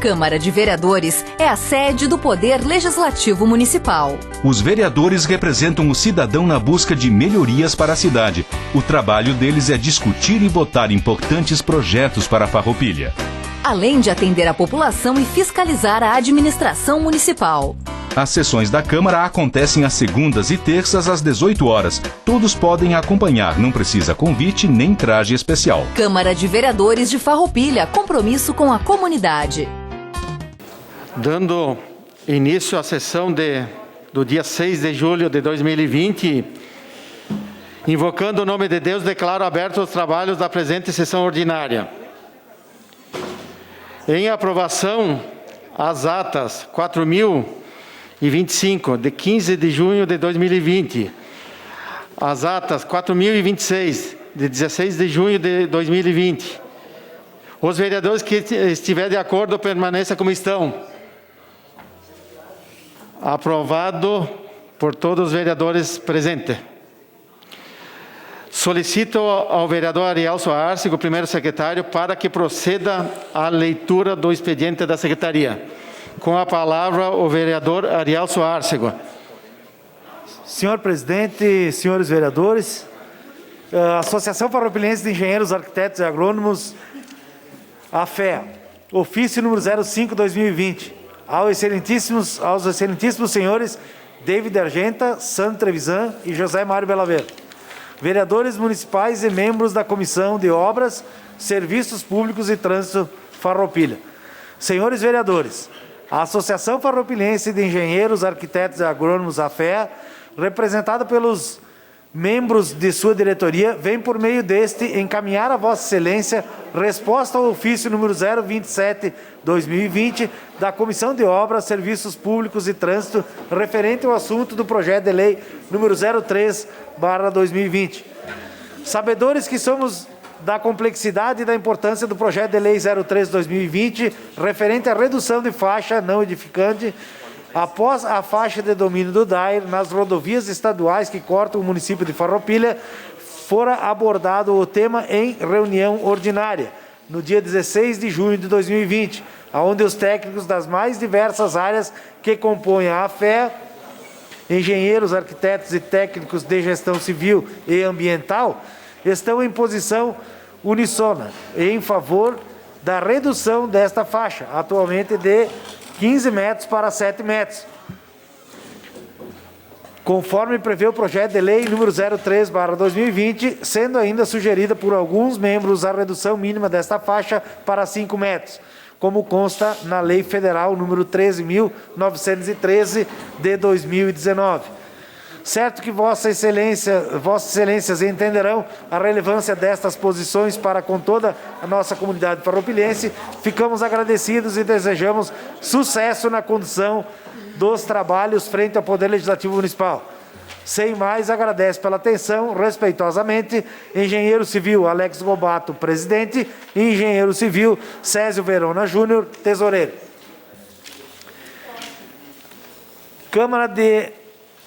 Câmara de Vereadores é a sede do Poder Legislativo Municipal. Os vereadores representam o cidadão na busca de melhorias para a cidade. O trabalho deles é discutir e votar importantes projetos para a Farroupilha, além de atender a população e fiscalizar a administração municipal. As sessões da Câmara acontecem às segundas e terças às 18 horas. Todos podem acompanhar, não precisa convite nem traje especial. Câmara de Vereadores de Farroupilha, compromisso com a comunidade. Dando início à sessão do dia 6 de julho de 2020, invocando o nome de Deus, declaro abertos os trabalhos da presente sessão ordinária. Em aprovação, as atas 4.025, de 15 de junho de 2020, as atas 4.026, de 16 de junho de 2020. Os vereadores que estiverem de acordo, permaneçam como estão. Aprovado por todos os vereadores presentes. Solicito ao vereador Ariel Soárcego, primeiro secretário, para que proceda à leitura do expediente da secretaria. Com a palavra, o vereador Ariel Soárcego. Senhor presidente, senhores vereadores, a Associação Farroupilense de Engenheiros, Arquitetos e Agrônomos, AFE, ofício número 05/2020, aos excelentíssimos senhores David Argenta, Sandro Trevisan e José Mário Belaver, vereadores municipais e membros da Comissão de Obras, Serviços Públicos e Trânsito Farroupilha. Senhores vereadores, a Associação Farroupilense de Engenheiros, Arquitetos e Agrônomos, AFE, representada pelos membros de sua diretoria, vem por meio deste encaminhar a Vossa Excelência resposta ao ofício número 027/2020 da Comissão de Obras, Serviços Públicos e Trânsito, referente ao assunto do projeto de lei número 03/2020. Sabedores que somos da complexidade e da importância do projeto de lei 03/2020, referente à redução de faixa não edificante após a faixa de domínio do DAER nas rodovias estaduais que cortam o município de Farroupilha, fora abordado o tema em reunião ordinária, no dia 16 de junho de 2020, onde os técnicos das mais diversas áreas que compõem a AFE, engenheiros, arquitetos e técnicos de gestão civil e ambiental, estão em posição uníssona em favor da redução desta faixa, atualmente de 15 metros para 7 metros, conforme prevê o projeto de lei número 03/2020, sendo ainda sugerida por alguns membros a redução mínima desta faixa para 5 metros, como consta na Lei Federal número 13.913 de 2019. Certo que Vossas Excelências entenderão a relevância destas posições para com toda a nossa comunidade farroupilense. Ficamos agradecidos e desejamos sucesso na condução dos trabalhos frente ao Poder Legislativo Municipal. Sem mais, agradeço pela atenção, respeitosamente, Engenheiro Civil Alex Gobato, presidente, e Engenheiro Civil Césio Verona Júnior, tesoureiro. Câmara de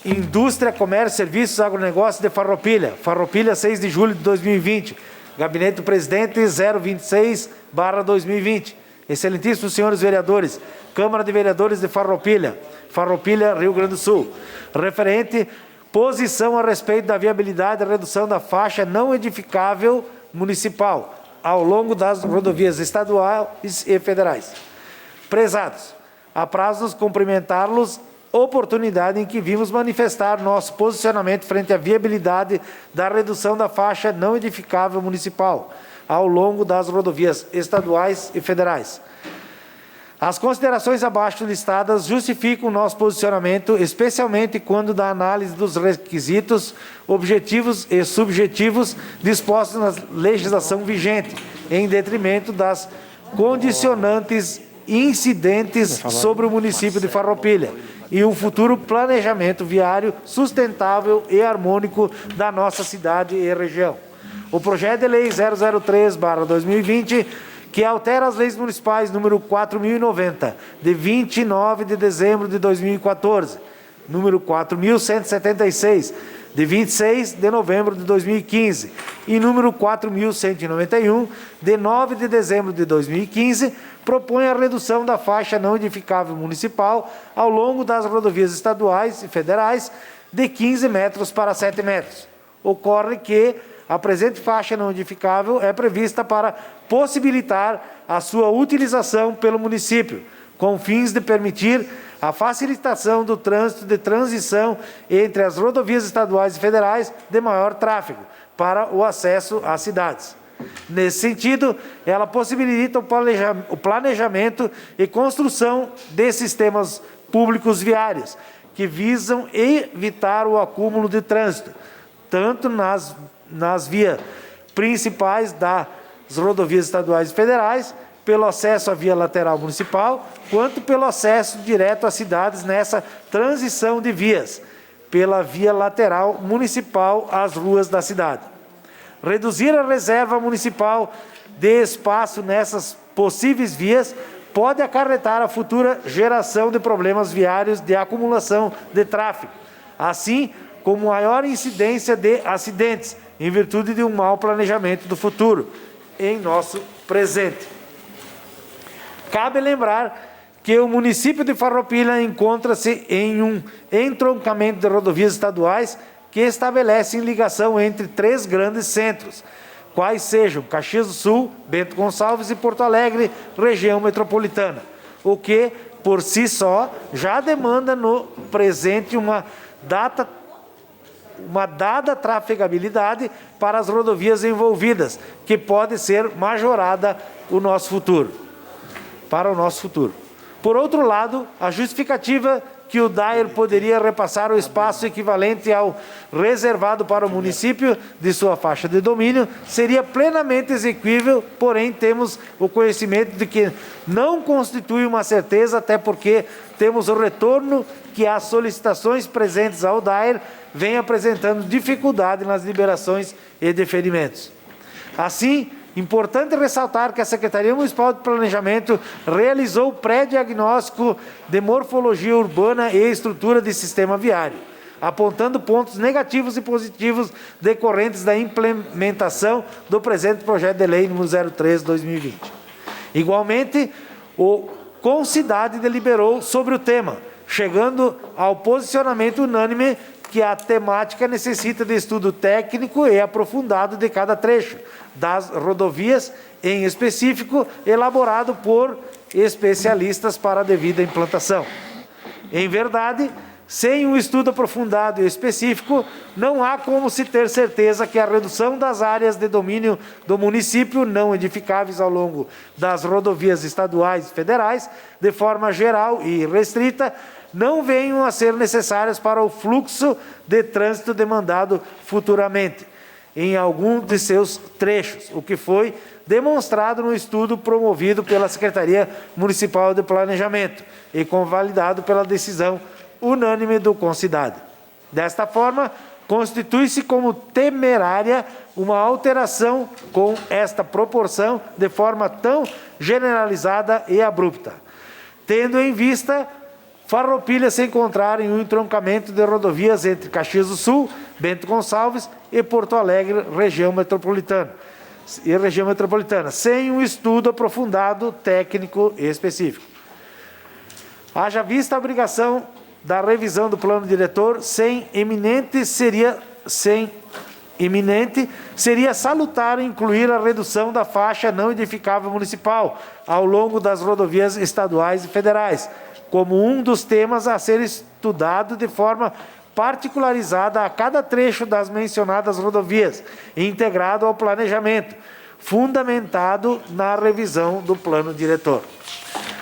Indústria, Comércio, Serviços, Agronegócio de Farroupilha, Farroupilha, 6 de julho de 2020, Gabinete do Presidente 026/2020. Excelentíssimos senhores vereadores, Câmara de Vereadores de Farroupilha, Farroupilha, Rio Grande do Sul, referente posição a respeito da viabilidade da redução da faixa não edificável municipal ao longo das rodovias estaduais e federais. Prezados, apraz-nos cumprimentá-los oportunidade em que vimos manifestar nosso posicionamento frente à viabilidade da redução da faixa não edificável municipal ao longo das rodovias estaduais e federais. As considerações abaixo listadas justificam o nosso posicionamento, especialmente quando da análise dos requisitos objetivos e subjetivos dispostos na legislação vigente, em detrimento das condicionantes incidentes sobre o município de Farroupilha e um futuro planejamento viário sustentável e harmônico da nossa cidade e região. O projeto de lei 003/2020, que altera as leis municipais número 4.090, de 29 de dezembro de 2014, número 4.176, de 26 de novembro de 2015, e número 4.191, de 9 de dezembro de 2015, propõe a redução da faixa não edificável municipal ao longo das rodovias estaduais e federais de 15 metros para 7 metros. Ocorre que a presente faixa não edificável é prevista para possibilitar a sua utilização pelo município, com fins de permitir a facilitação do trânsito de transição entre as rodovias estaduais e federais de maior tráfego, para o acesso às cidades. Nesse sentido, ela possibilita o planejamento e construção de sistemas públicos viários, que visam evitar o acúmulo de trânsito, tanto nas vias principais das rodovias estaduais e federais, pelo acesso à via lateral municipal, quanto pelo acesso direto às cidades nessa transição de vias, pela via lateral municipal às ruas da cidade. Reduzir a reserva municipal de espaço nessas possíveis vias pode acarretar a futura geração de problemas viários de acumulação de tráfego, assim como maior incidência de acidentes, em virtude de um mau planejamento do futuro, em nosso presente. Cabe lembrar que o município de Farroupilha encontra-se em um entroncamento de rodovias estaduais que estabelecem ligação entre 3 grandes centros, quais sejam Caxias do Sul, Bento Gonçalves e Porto Alegre, região metropolitana, o que, por si só, já demanda no presente uma dada trafegabilidade para as rodovias envolvidas, que pode ser majorada para o nosso futuro. Por outro lado, a justificativa que o DAER poderia repassar o espaço equivalente ao reservado para o município de sua faixa de domínio seria plenamente exequível, porém temos o conhecimento de que não constitui uma certeza, até porque temos o retorno que as solicitações presentes ao DAER vêm apresentando dificuldade nas liberações e deferimentos. Assim, importante ressaltar que a Secretaria Municipal de Planejamento realizou pré-diagnóstico de morfologia urbana e estrutura de sistema viário, apontando pontos negativos e positivos decorrentes da implementação do presente projeto de lei número 03/2020. Igualmente, o Concidade deliberou sobre o tema, chegando ao posicionamento unânime que a temática necessita de estudo técnico e aprofundado de cada trecho das rodovias, em específico, elaborado por especialistas para a devida implantação. Em verdade, sem um estudo aprofundado e específico, não há como se ter certeza que a redução das áreas de domínio do município não edificáveis ao longo das rodovias estaduais e federais, de forma geral e restrita, não venham a ser necessárias para o fluxo de trânsito demandado futuramente, em algum de seus trechos, o que foi demonstrado no estudo promovido pela Secretaria Municipal de Planejamento e convalidado pela decisão unânime do Concidade. Desta forma, constitui-se como temerária uma alteração com esta proporção de forma tão generalizada e abrupta, tendo em vista Farroupilha se encontrar em um entroncamento de rodovias entre Caxias do Sul, Bento Gonçalves e Porto Alegre, região metropolitana, sem um estudo aprofundado, técnico e específico. Haja vista a obrigação da revisão do plano diretor, seria salutar incluir a redução da faixa não edificável municipal ao longo das rodovias estaduais e federais, como um dos temas a ser estudado de forma particularizada a cada trecho das mencionadas rodovias, integrado ao planejamento, fundamentado na revisão do plano diretor.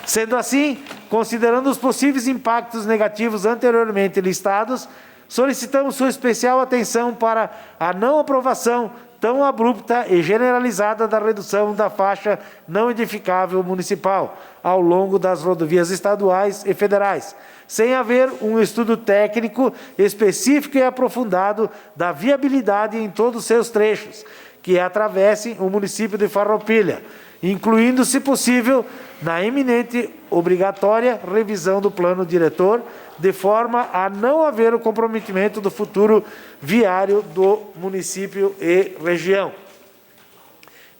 Sendo assim, considerando os possíveis impactos negativos anteriormente listados, solicitamos sua especial atenção para a não aprovação tão abrupta e generalizada da redução da faixa não edificável municipal ao longo das rodovias estaduais e federais, sem haver um estudo técnico específico e aprofundado da viabilidade em todos os seus trechos, que atravessem o município de Farroupilha, incluindo, se possível, na eminente obrigatória revisão do plano diretor, de forma a não haver o comprometimento do futuro viário do município e região.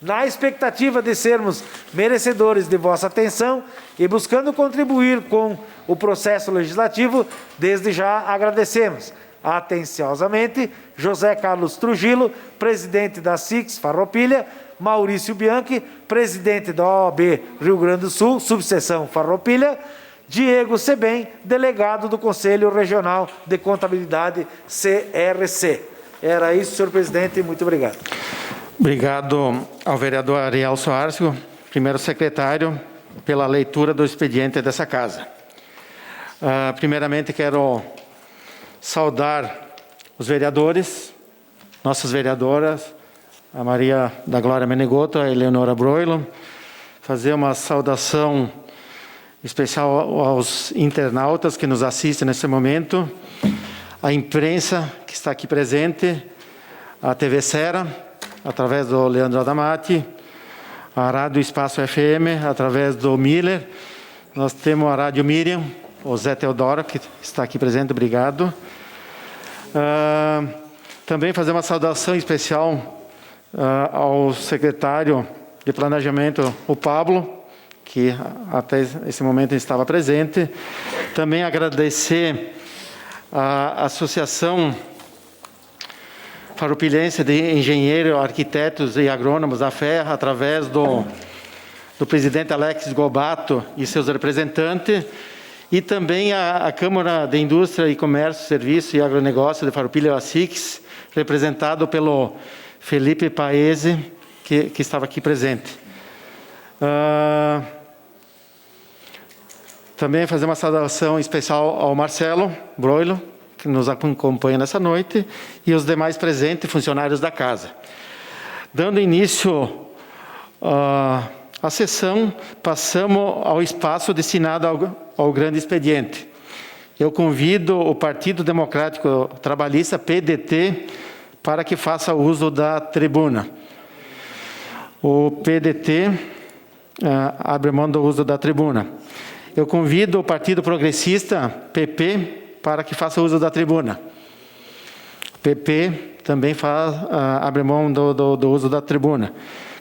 Na expectativa de sermos merecedores de vossa atenção e buscando contribuir com o processo legislativo, desde já agradecemos atenciosamente José Carlos Trujillo, presidente da SIX Farroupilha, Maurício Bianchi, presidente da OAB Rio Grande do Sul, subseção Farroupilha, Diego Sebem, delegado do Conselho Regional de Contabilidade, CRC. Era isso, senhor presidente, muito obrigado. Obrigado ao vereador Ariel Soárcio, primeiro secretário, pela leitura do expediente dessa casa. Primeiramente, quero saudar os vereadores, nossas vereadoras, a Maria da Glória Menegoto, a Eleonora Broilo, fazer uma saudação especial aos internautas que nos assistem nesse momento, a imprensa que está aqui presente, a TV Sera, através do Leandro Adamati, a Rádio Espaço FM, através do Miller, nós temos a Rádio Miriam, o Zé Teodoro, que está aqui presente, obrigado. Também fazer uma saudação especial ao secretário de Planejamento, o Pablo, que até esse momento estava presente. Também agradecer à Associação Farroupilhense de Engenheiros, Arquitetos e Agrônomos, a FEA, através do presidente Alex Gobato e seus representantes, e também a Câmara de Indústria e Comércio, Serviço e Agronegócio de Farroupilha, a SIX, representado pelo Felipe Paese, que estava aqui presente. Também fazer uma saudação especial ao Marcelo Broilo, que nos acompanha nessa noite, e os demais presentes, funcionários da casa. Dando início à sessão, passamos ao espaço destinado ao grande expediente. Eu convido o Partido Democrático Trabalhista, PDT, para que faça uso da tribuna. O PDT abre mão do uso da tribuna. Eu convido o Partido Progressista, PP, para que faça uso da tribuna. O PP também abre mão do uso da tribuna.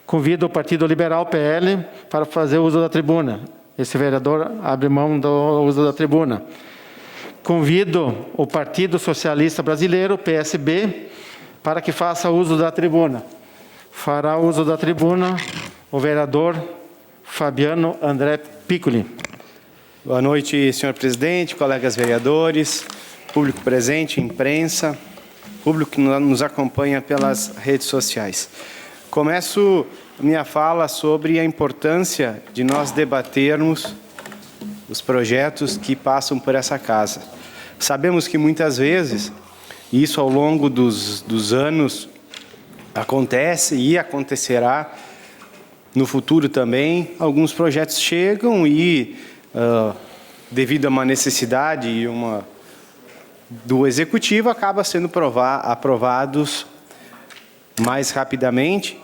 Convido o Partido Liberal, PL, para fazer uso da tribuna. Esse vereador abre mão do uso da tribuna. Convido o Partido Socialista Brasileiro, PSB, para que faça uso da tribuna. Fará uso da tribuna o vereador Fabiano André Piccoli. Boa noite, senhor presidente, colegas vereadores, público presente, imprensa, público que nos acompanha pelas redes sociais. Começo minha fala sobre a importância de nós debatermos os projetos que passam por essa casa. Sabemos que muitas vezes, e isso ao longo dos anos acontece e acontecerá no futuro também, alguns projetos chegam e devido a uma necessidade do executivo, acaba sendo aprovados mais rapidamente,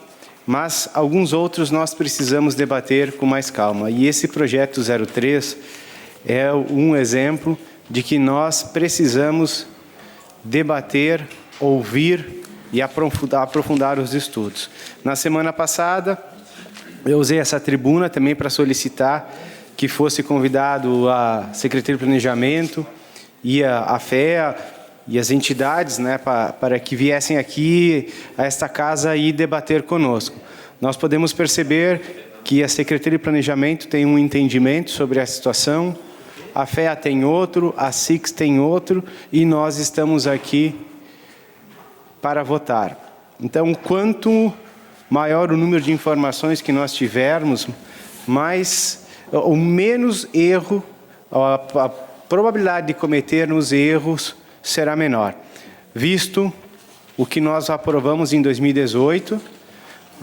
mas alguns outros nós precisamos debater com mais calma. E esse projeto 03 é um exemplo de que nós precisamos debater, ouvir e aprofundar os estudos. Na semana passada, eu usei essa tribuna também para solicitar que fosse convidado a Secretaria de Planejamento e a FEA e as entidades, né, para que viessem aqui a esta casa e debater conosco. Nós podemos perceber que a Secretaria de Planejamento tem um entendimento sobre a situação, a FEA tem outro, a SIX tem outro, e nós estamos aqui para votar. Então, quanto maior o número de informações que nós tivermos, ou menos erro, a probabilidade de cometermos erros será menor. Visto o que nós aprovamos em 2018,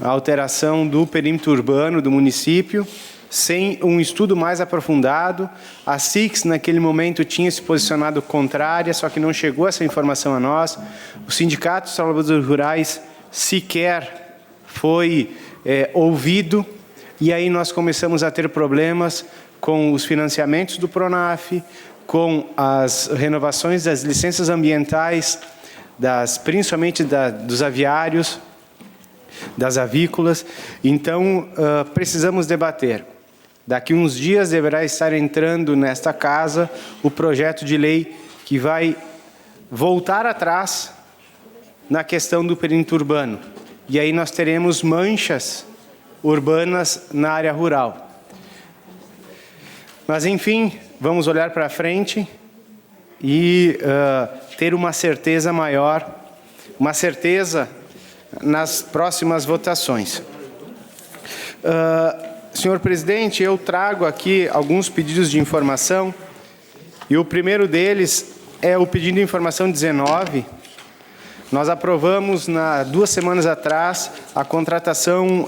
a alteração do perímetro urbano do município, sem um estudo mais aprofundado, a SIX naquele momento tinha se posicionado contrária, só que não chegou essa informação a nós, o Sindicato dos Trabalhadores Rurais sequer foi ouvido, e aí nós começamos a ter problemas com os financiamentos do PRONAF, com as renovações das licenças ambientais, principalmente dos aviários, das avícolas. Então, precisamos debater. Daqui uns dias deverá estar entrando nesta casa o projeto de lei que vai voltar atrás na questão do perímetro urbano. E aí nós teremos manchas urbanas na área rural. Mas, enfim, vamos olhar para frente e ter uma certeza maior, uma certeza nas próximas votações. Senhor presidente, eu trago aqui alguns pedidos de informação, e o primeiro deles é o pedido de informação 19. Nós aprovamos, 2 semanas atrás, a contratação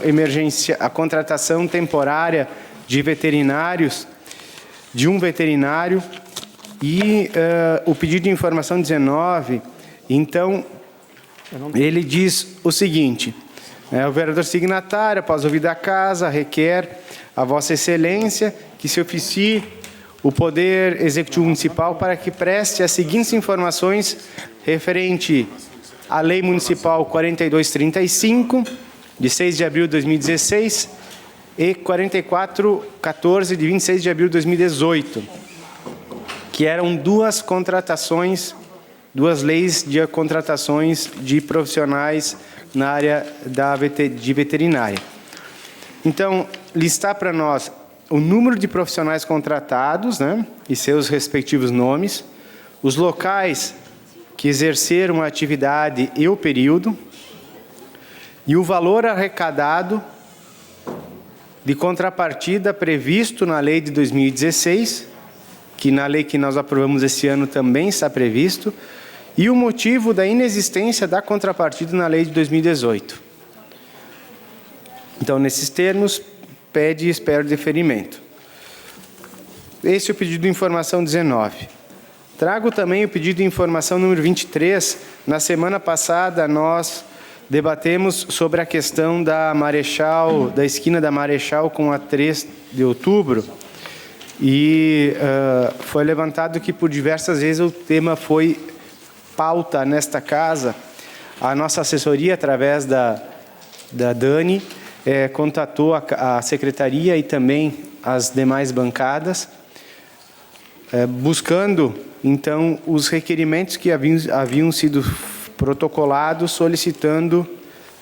temporária de veterinários, de um veterinário, e o pedido de informação 19, então, ele diz o seguinte: o vereador signatário, após ouvida a casa, requer a Vossa Excelência que se oficie o Poder Executivo Municipal para que preste as seguintes informações referente à Lei Municipal 4235, de 6 de abril de 2016, e 4414, de 26 de abril de 2018, que eram duas leis de contratações de profissionais na área de veterinária. Então, listar para nós o número de profissionais contratados, né, e seus respectivos nomes, os locais que exerceram a atividade e o período, e o valor arrecadado de contrapartida previsto na lei de 2016, que na lei que nós aprovamos esse ano também está previsto, e o motivo da inexistência da contrapartida na lei de 2018. Então, nesses termos, pede e espera o deferimento. Esse é o pedido de informação 19. Trago também o pedido de informação número 23. Na semana passada, nós debatemos sobre a questão da esquina da Marechal com a 3 de outubro, e foi levantado que por diversas vezes o tema foi pauta nesta casa. A nossa assessoria, através da Dani, contatou a secretaria e também as demais bancadas, buscando, então, os requerimentos que haviam sido protocolados, solicitando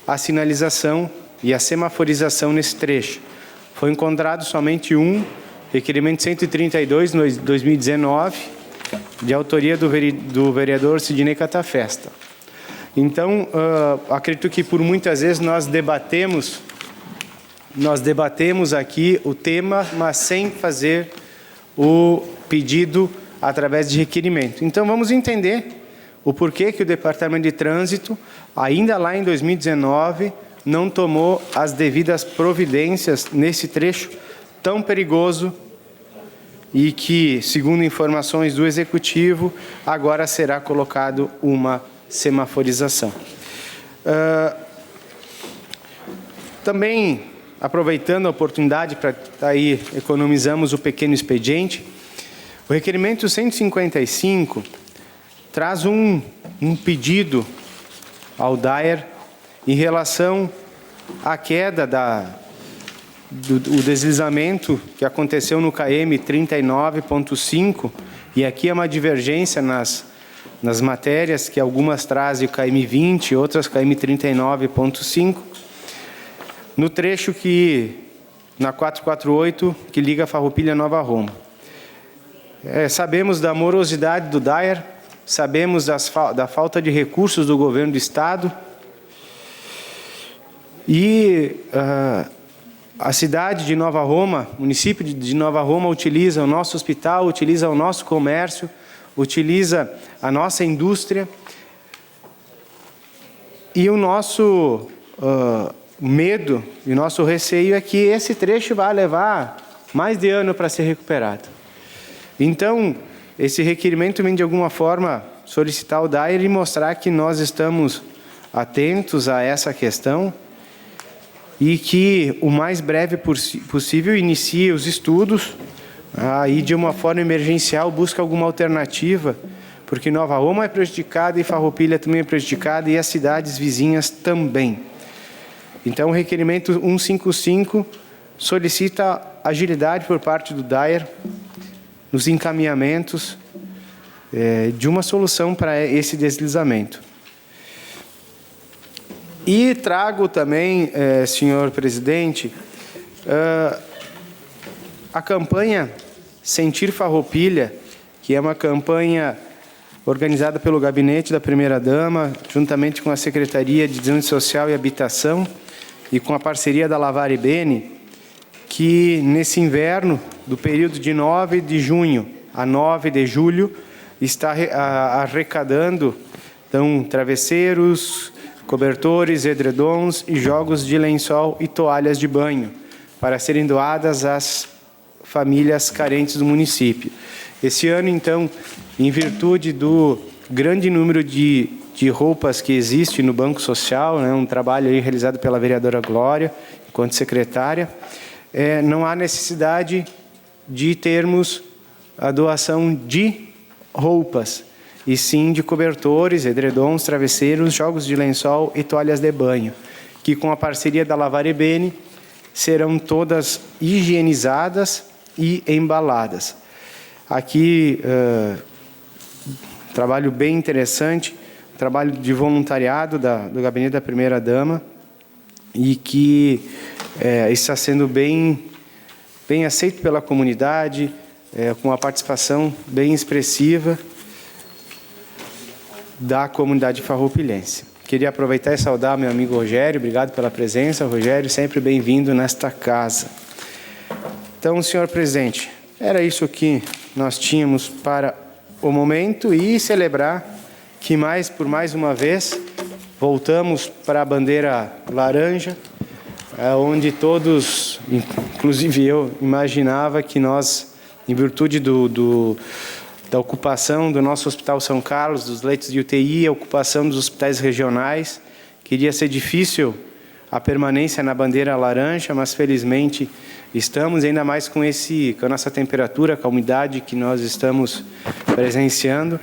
a sinalização e a semaforização nesse trecho. Foi encontrado somente um requerimento 132, no 2019, de autoria do vereador Sidney Catafesta. Então, acredito que por muitas vezes nós debatemos aqui o tema, mas sem fazer o pedido através de requerimento. Então, vamos entender o porquê que o Departamento de Trânsito, ainda lá em 2019, não tomou as devidas providências nesse trecho tão perigoso e que, segundo informações do Executivo, agora será colocado uma semaforização. Também, aproveitando a oportunidade para aí economizamos o pequeno expediente, o requerimento 155 traz um pedido ao DAER em relação à queda do deslizamento que aconteceu no KM 39.5, e aqui é uma divergência nas matérias, que algumas trazem o KM 20, outras KM 39.5, no trecho na 448, que liga a Farroupilha a Nova Roma. Sabemos da morosidade do DAER, sabemos da falta de recursos do governo do Estado, e a cidade de Nova Roma, o município de Nova Roma, utiliza o nosso hospital, utiliza o nosso comércio, utiliza a nossa indústria, e o nosso medo e o nosso receio é que esse trecho vai levar mais de ano para ser recuperado. Então, esse requerimento vem de alguma forma solicitar ao DAER e mostrar que nós estamos atentos a essa questão e que o mais breve possível inicie os estudos, aí de uma forma emergencial busca alguma alternativa, porque Nova Roma é prejudicada e Farroupilha também é prejudicada e as cidades vizinhas também. Então, o requerimento 155 solicita agilidade por parte do DAER nos encaminhamentos de uma solução para esse deslizamento. E trago também, senhor presidente, a campanha Sentir Farroupilha, que é uma campanha organizada pelo gabinete da primeira-dama, juntamente com a Secretaria de Desenvolvimento Social e Habitação e com a parceria da Lavar e Bene, que nesse inverno, do período de 9 de junho a 9 de julho, está arrecadando então, travesseiros, cobertores, edredons e jogos de lençol e toalhas de banho, para serem doadas às famílias carentes do município. Esse ano, então, em virtude do grande número de roupas que existe no Banco Social, né, um trabalho aí realizado pela vereadora Glória, enquanto secretária, não há necessidade de termos a doação de roupas, e sim de cobertores, edredons, travesseiros, jogos de lençol e toalhas de banho, que com a parceria da Lavar e Bene serão todas higienizadas e embaladas. Aqui, trabalho bem interessante, trabalho de voluntariado do Gabinete da Primeira-Dama, e que está sendo bem aceito pela comunidade, com uma participação bem expressiva da comunidade farroupilhense. Queria aproveitar e saudar meu amigo Rogério, obrigado pela presença. Rogério, sempre bem-vindo nesta casa. Então, senhor presidente, era isso que nós tínhamos para o momento, e celebrar que por mais uma vez voltamos para a bandeira laranja, onde todos, inclusive eu, imaginava que nós, em virtude da ocupação do nosso Hospital São Carlos, dos leitos de UTI, a ocupação dos hospitais regionais, queria ser difícil a permanência na bandeira laranja, mas felizmente estamos, ainda mais com a nossa temperatura, com a umidade que nós estamos presenciando.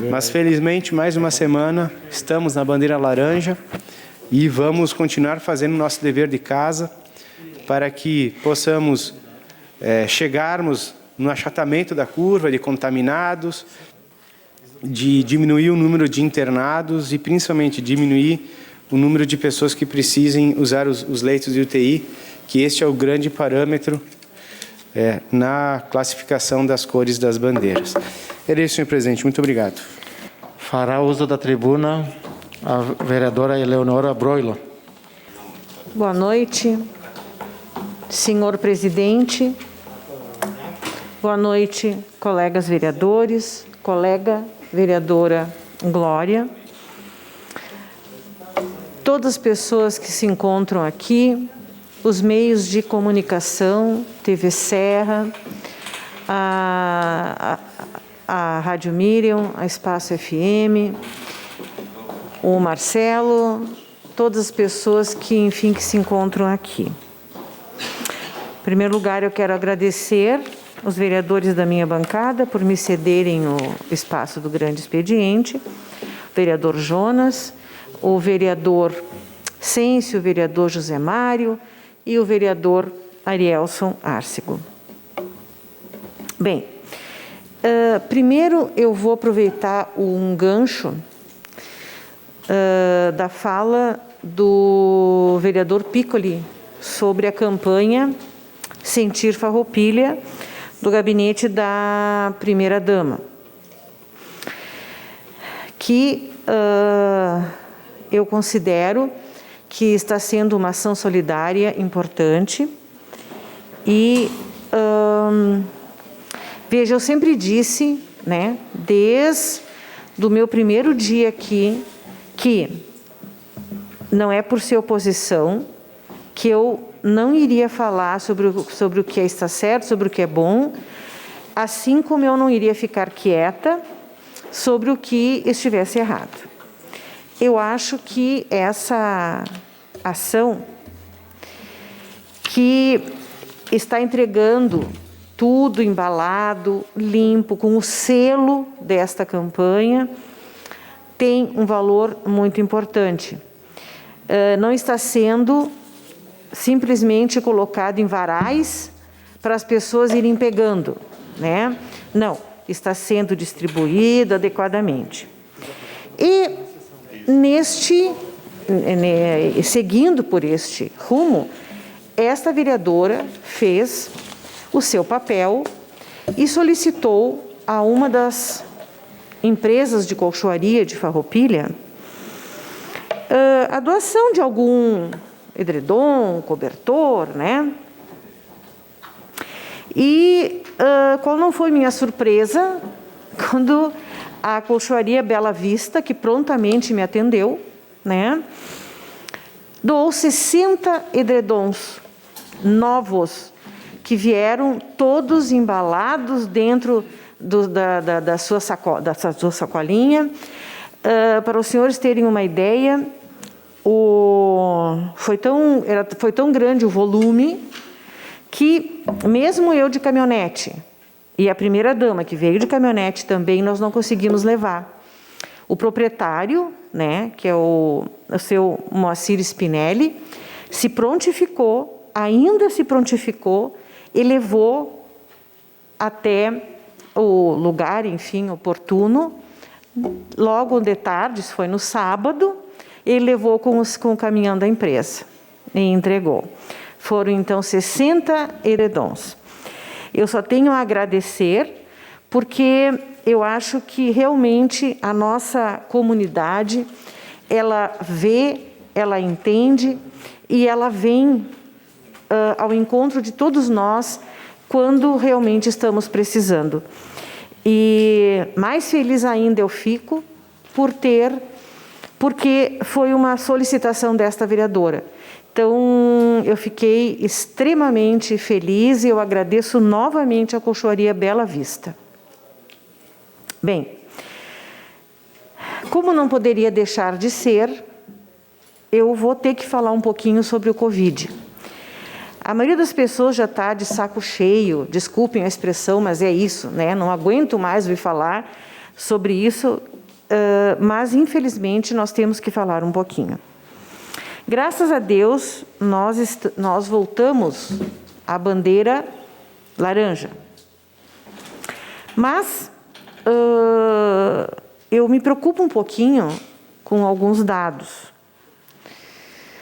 Mas felizmente, mais uma semana, estamos na bandeira laranja e vamos continuar fazendo o nosso dever de casa para que possamos chegarmos no achatamento da curva de contaminados, de diminuir o número de internados e principalmente diminuir o número de pessoas que precisem usar os leitos de UTI, que este é o grande parâmetro na classificação das cores das bandeiras. Era isso, senhor presidente. Muito obrigado. Fará uso da tribuna a vereadora Eleonora Broilo. Boa noite, senhor presidente. Boa noite, colegas vereadores, colega vereadora Glória. Todas as pessoas que se encontram aqui, os meios de comunicação, TV Serra, a Rádio Miriam, a Espaço FM, o Marcelo, todas as pessoas que, enfim, que se encontram aqui. Em primeiro lugar, eu quero agradecer os vereadores da minha bancada por me cederem o espaço do grande expediente, o vereador Jonas, o vereador Cêncio, o vereador José Mário e o vereador Arielson Arcego. Bem, primeiro eu vou aproveitar um gancho da fala do vereador Piccoli sobre a campanha Sentir Farroupilha, do gabinete da primeira-dama, que eu considero que está sendo uma ação solidária importante. E, veja, eu sempre disse, né, desde o meu primeiro dia aqui, que não é por ser oposição que eu não iria falar sobre o que está certo, sobre o que é bom, assim como eu não iria ficar quieta sobre o que estivesse errado. Eu acho que essa ação, que está entregando tudo embalado, limpo, com o selo desta campanha, tem um valor muito importante. Não está sendo simplesmente colocado em varais para as pessoas irem pegando, né? Não, está sendo distribuído adequadamente. E seguindo por este rumo, esta vereadora fez o seu papel e solicitou a uma das empresas de colchoaria de Farroupilha a doação de algum edredom, cobertor, né? E qual não foi minha surpresa quando a colchoaria Bela Vista, que prontamente me atendeu, né, doou 60 edredons novos, que vieram todos embalados dentro da sua sacolinha. Para os senhores terem uma ideia, foi tão grande o volume que mesmo eu de caminhonete, e a primeira-dama que veio de caminhonete também, nós não conseguimos levar. O proprietário, né, que é o seu Moacir Spinelli, ainda se prontificou e levou até o lugar, enfim, oportuno. Logo de tarde, isso foi no sábado, ele levou com o caminhão da empresa e entregou. Foram, então, 60 edredons. Eu só tenho a agradecer, porque eu acho que realmente a nossa comunidade, ela vê, ela entende e ela vem ao encontro de todos nós quando realmente estamos precisando. E mais feliz ainda eu fico porque foi uma solicitação desta vereadora. Então, eu fiquei extremamente feliz e eu agradeço novamente a colchoaria Bela Vista. Bem, como não poderia deixar de ser, eu vou ter que falar um pouquinho sobre o Covid. A maioria das pessoas já está de saco cheio, desculpem a expressão, mas é isso, né? Não aguento mais ouvir falar sobre isso, mas infelizmente nós temos que falar um pouquinho. Graças a Deus, nós voltamos à bandeira laranja. Mas eu me preocupo um pouquinho com alguns dados.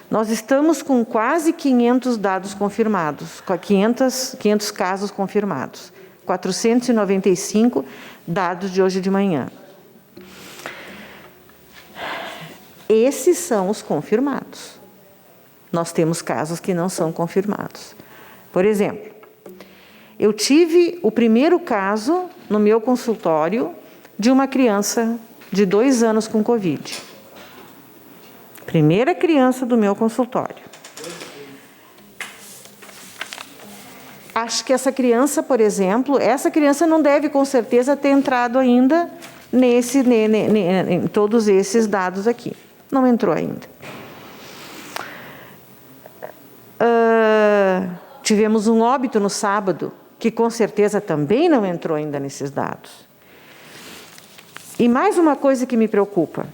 Nós estamos com quase 500 dados confirmados, com 500 casos confirmados, 495 dados de hoje de manhã. Esses são os confirmados. Nós temos casos que não são confirmados. Por exemplo, eu tive o primeiro caso no meu consultório de uma criança de 2 anos com Covid. Primeira criança do meu consultório. Acho que essa criança, por exemplo, essa criança não deve com certeza ter entrado ainda em todos esses dados aqui. Não entrou ainda. Tivemos um óbito no sábado, que com certeza também não entrou ainda nesses dados. E mais uma coisa que me preocupa.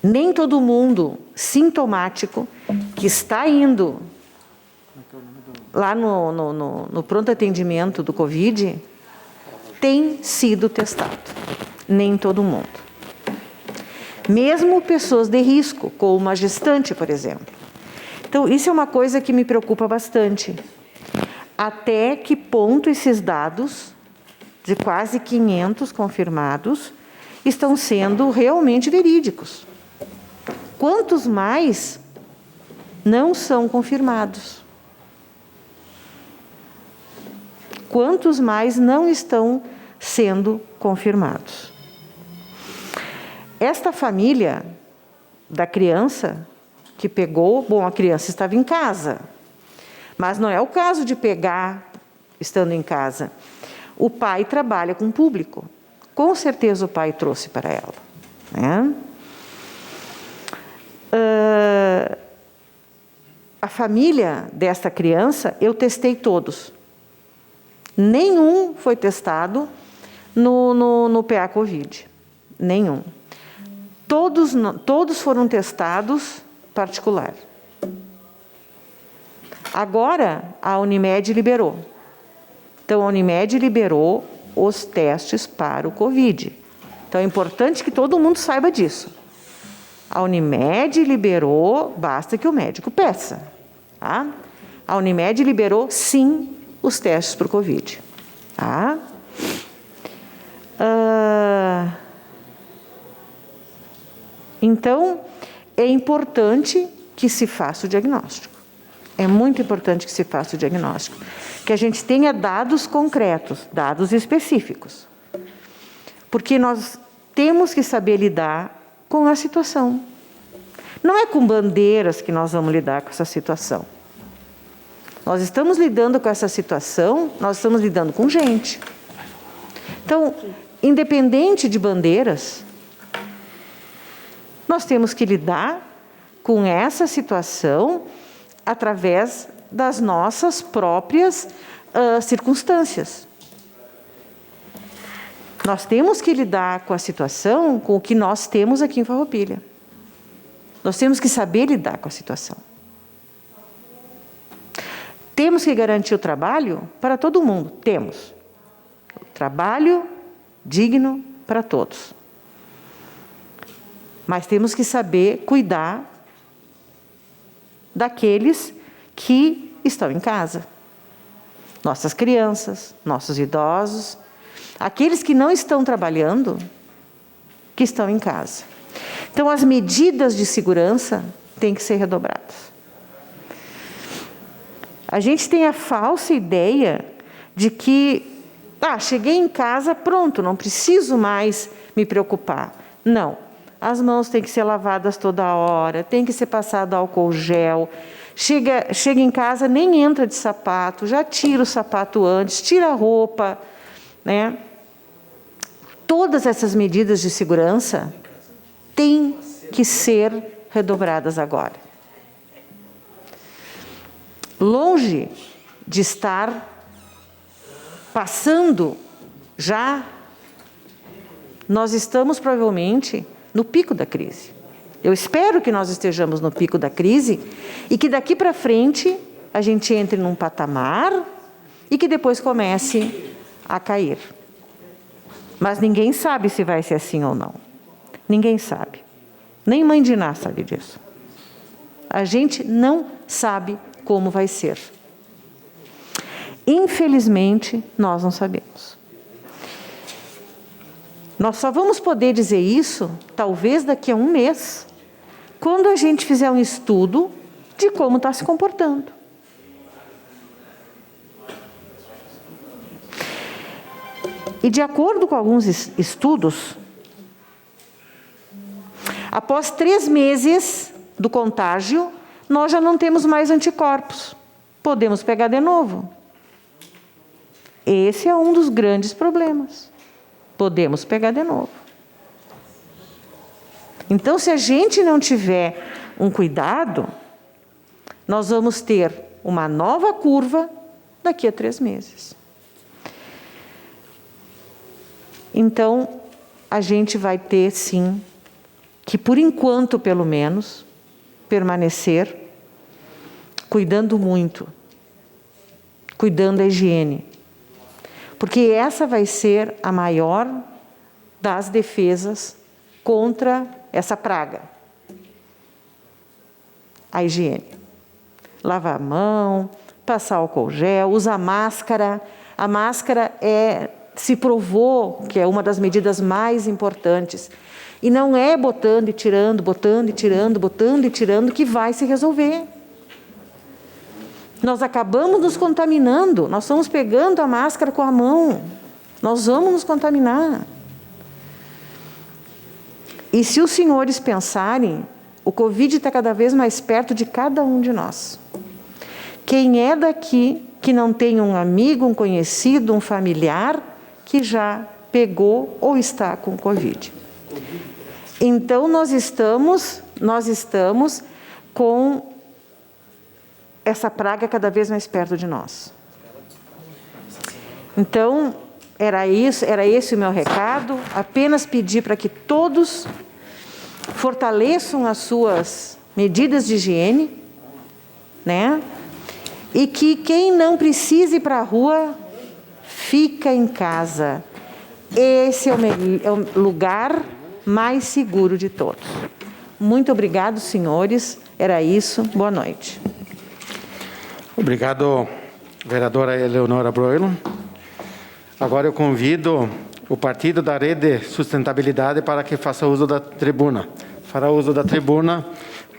Nem todo mundo sintomático que está indo lá no pronto atendimento do Covid tem sido testado. Nem todo mundo. Mesmo pessoas de risco, como uma gestante, por exemplo. Então, isso é uma coisa que me preocupa bastante. Até que ponto esses dados, de quase 500 confirmados, estão sendo realmente verídicos? Quantos mais não são confirmados? Quantos mais não estão sendo confirmados? Esta família da criança que pegou, bom, a criança estava em casa, mas não é o caso de pegar estando em casa. O pai trabalha com público. Com certeza o pai trouxe para ela, né? família desta criança, eu testei todos. Nenhum foi testado no PA Covid. Nenhum. Todos foram testados particular. Agora, a Unimed liberou. Então, a Unimed liberou os testes para o Covid. Então, é importante que todo mundo saiba disso. A Unimed liberou, basta que o médico peça. Tá? A Unimed liberou, sim, os testes para o Covid. Tá? Então, é importante que se faça o diagnóstico. É muito importante que se faça o diagnóstico. Que a gente tenha dados concretos, dados específicos. Porque nós temos que saber lidar com a situação. Não é com bandeiras que nós vamos lidar com essa situação. Nós estamos lidando com essa situação, nós estamos lidando com gente. Então, independente de bandeiras, nós temos que lidar com essa situação através das nossas próprias circunstâncias. Nós temos que lidar com a situação com o que nós temos aqui em Farroupilha. Nós temos que saber lidar com a situação. Temos que garantir o trabalho para todo mundo. Temos. Trabalho digno para todos. Mas temos que saber cuidar daqueles que estão em casa. Nossas crianças, nossos idosos, aqueles que não estão trabalhando, que estão em casa. Então, as medidas de segurança têm que ser redobradas. A gente tem a falsa ideia de que, cheguei em casa, pronto, não preciso mais me preocupar. Não. As mãos têm que ser lavadas toda hora, tem que ser passado álcool gel. Chega em casa, nem entra de sapato, já tira o sapato antes, tira a roupa, né? Todas essas medidas de segurança têm que ser redobradas agora. Longe de estar passando já, nós estamos provavelmente no pico da crise. Eu espero que nós estejamos no pico da crise e que daqui para frente a gente entre num patamar e que depois comece a cair. Mas ninguém sabe se vai ser assim ou não. Ninguém sabe. Nem mãe de Ná sabe disso. A gente não sabe como vai ser. Infelizmente, nós não sabemos. Nós só vamos poder dizer isso, talvez daqui a um mês, quando a gente fizer um estudo de como está se comportando. E de acordo com alguns estudos, após 3 meses do contágio, nós já não temos mais anticorpos. Podemos pegar de novo. Esse é um dos grandes problemas. Podemos pegar de novo. Então, se a gente não tiver um cuidado, nós vamos ter uma nova curva daqui a 3 meses. Então, a gente vai ter, sim, que, por enquanto, pelo menos, permanecer cuidando muito, cuidando da higiene. Porque essa vai ser a maior das defesas contra essa praga. A higiene. Lavar a mão, passar álcool gel, usar máscara. A máscara se provou que é uma das medidas mais importantes. E não é botando e tirando, botando e tirando, botando e tirando que vai se resolver. Nós acabamos nos contaminando, nós estamos pegando a máscara com a mão, nós vamos nos contaminar. E se os senhores pensarem, o Covid está cada vez mais perto de cada um de nós. Quem é daqui que não tem um amigo, um conhecido, um familiar que já pegou ou está com Covid? Então, nós estamos com essa praga cada vez mais perto de nós. Então, era esse o meu recado, apenas pedir para que todos fortaleçam as suas medidas de higiene, né? E que quem não precise ir para a rua, fica em casa. Esse é o lugar mais seguro de todos. Muito obrigado, senhores. Era isso. Boa noite. Obrigado, vereadora Eleonora Broilo. Agora eu convido o Partido da Rede de Sustentabilidade para que faça uso da tribuna. Fará uso da tribuna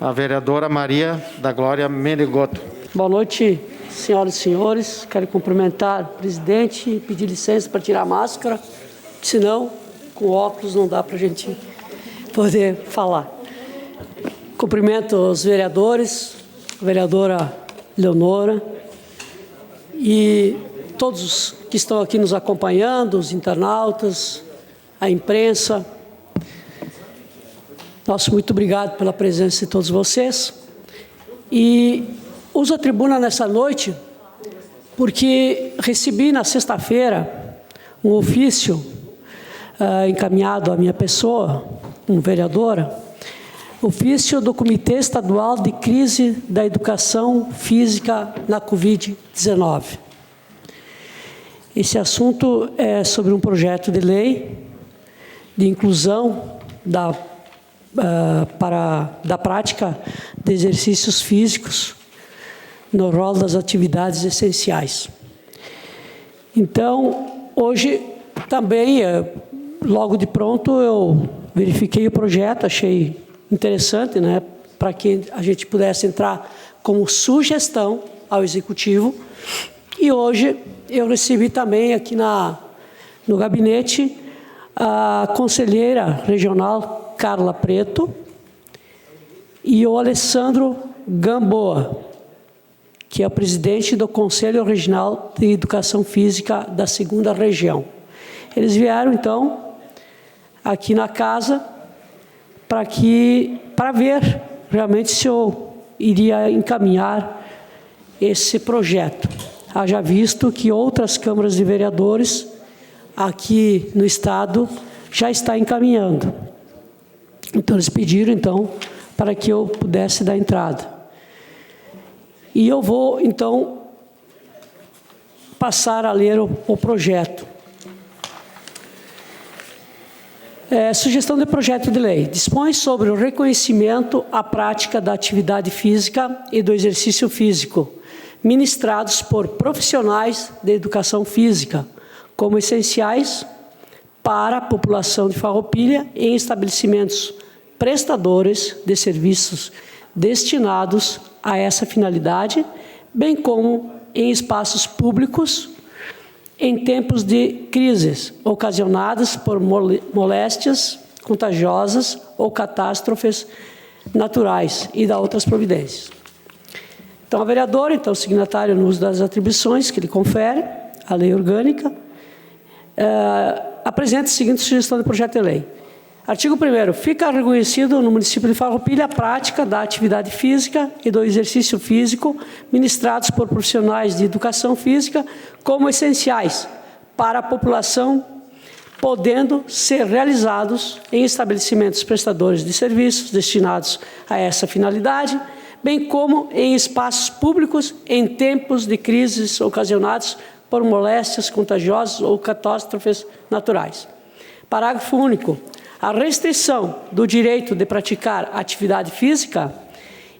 a vereadora Maria da Glória Menigoto. Boa noite, senhoras e senhores. Quero cumprimentar o presidente e pedir licença para tirar a máscara, senão, com óculos, não dá para a gente poder falar. Cumprimento os vereadores, a vereadora Leonora e todos os que estão aqui nos acompanhando, os internautas, a imprensa. Nosso muito obrigado pela presença de todos vocês. E uso a tribuna nessa noite porque recebi na sexta-feira um ofício encaminhado à minha pessoa, como vereadora, ofício do Comitê Estadual de Crise da Educação Física na Covid-19. Esse assunto é sobre um projeto de lei de inclusão da prática de exercícios físicos no rol das atividades essenciais. Então, hoje também, logo de pronto, eu verifiquei o projeto, achei interessante, né, para que a gente pudesse entrar como sugestão ao Executivo. E hoje eu recebi também aqui no gabinete a conselheira regional Carla Preto e o Alessandro Gamboa, que é o presidente do Conselho Regional de Educação Física da 2ª Região. Eles vieram, então, aqui na casa para ver realmente se eu iria encaminhar esse projeto. Haja visto que outras câmaras de vereadores aqui no estado já está encaminhando. Então, eles pediram, então, para que eu pudesse dar entrada. E eu vou, então, passar a ler o projeto. Sugestão de projeto de lei. Dispõe sobre o reconhecimento à prática da atividade física e do exercício físico, ministrados por profissionais de educação física, como essenciais para a população de Farroupilha em estabelecimentos prestadores de serviços destinados a essa finalidade, bem como em espaços públicos em tempos de crises ocasionadas por moléstias contagiosas ou catástrofes naturais e da outras providências. Então, a vereadora, então, signatário no uso das atribuições que lhe confere a lei orgânica, apresenta a seguinte sugestão de projeto de lei. Artigo 1º. Fica reconhecido no município de Farroupilha a prática da atividade física e do exercício físico ministrados por profissionais de educação física como essenciais para a população, podendo ser realizados em estabelecimentos prestadores de serviços destinados a essa finalidade, bem como em espaços públicos em tempos de crises ocasionados por moléstias contagiosas ou catástrofes naturais. Parágrafo único. A restrição do direito de praticar atividade física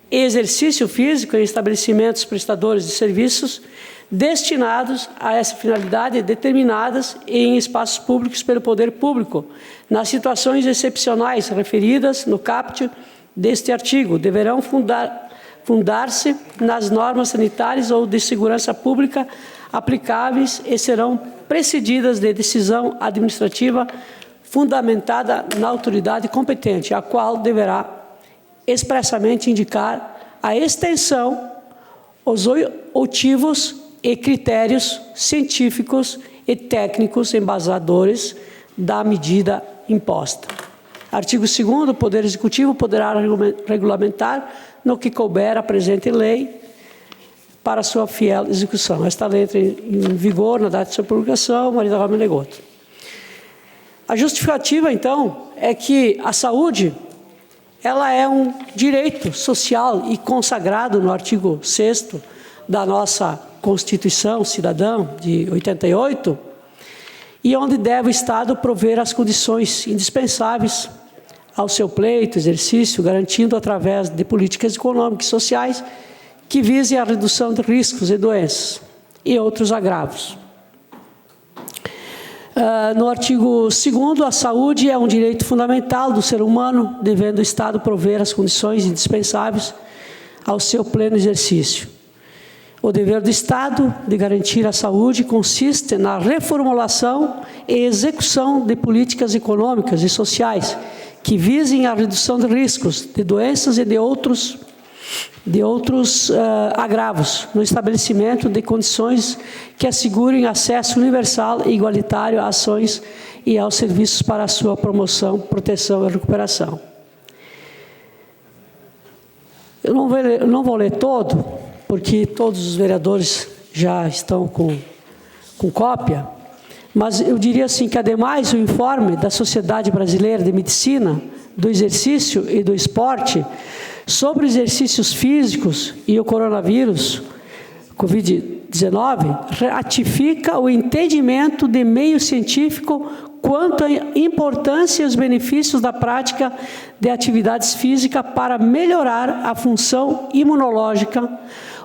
e exercício físico em estabelecimentos prestadores de serviços destinados a essa finalidade determinadas em espaços públicos pelo poder público, nas situações excepcionais referidas no caput deste artigo, deverão fundar-se nas normas sanitárias ou de segurança pública aplicáveis e serão precedidas de decisão administrativa fundamentada na autoridade competente, a qual deverá expressamente indicar a extensão, os motivos e critérios científicos e técnicos embasadores da medida imposta. Artigo 2º, o Poder Executivo poderá regulamentar, no que couber a presente lei, para sua fiel execução. Esta lei entra em vigor na data de sua publicação, Maria da Rosa Menegoto. A justificativa, então, é que a saúde ela é um direito social e consagrado no artigo 6º da nossa Constituição Cidadã de 88, e onde deve o Estado prover as condições indispensáveis ao seu pleito, exercício, garantindo através de políticas econômicas e sociais que visem a redução de riscos e doenças e outros agravos. No artigo 2º, a saúde é um direito fundamental do ser humano, devendo o Estado prover as condições indispensáveis ao seu pleno exercício. O dever do Estado de garantir a saúde consiste na reformulação e execução de políticas econômicas e sociais que visem a redução de riscos, de doenças e de outros agravos, no estabelecimento de condições que assegurem acesso universal e igualitário a ações e aos serviços para a sua promoção, proteção e recuperação. Eu não vou ler todo, porque todos os vereadores já estão com cópia, mas eu diria assim que, ademais, o informe da Sociedade Brasileira de Medicina, do Exercício e do Esporte sobre exercícios físicos e o coronavírus, Covid-19, ratifica o entendimento de meio científico quanto à importância e os benefícios da prática de atividades físicas para melhorar a função imunológica,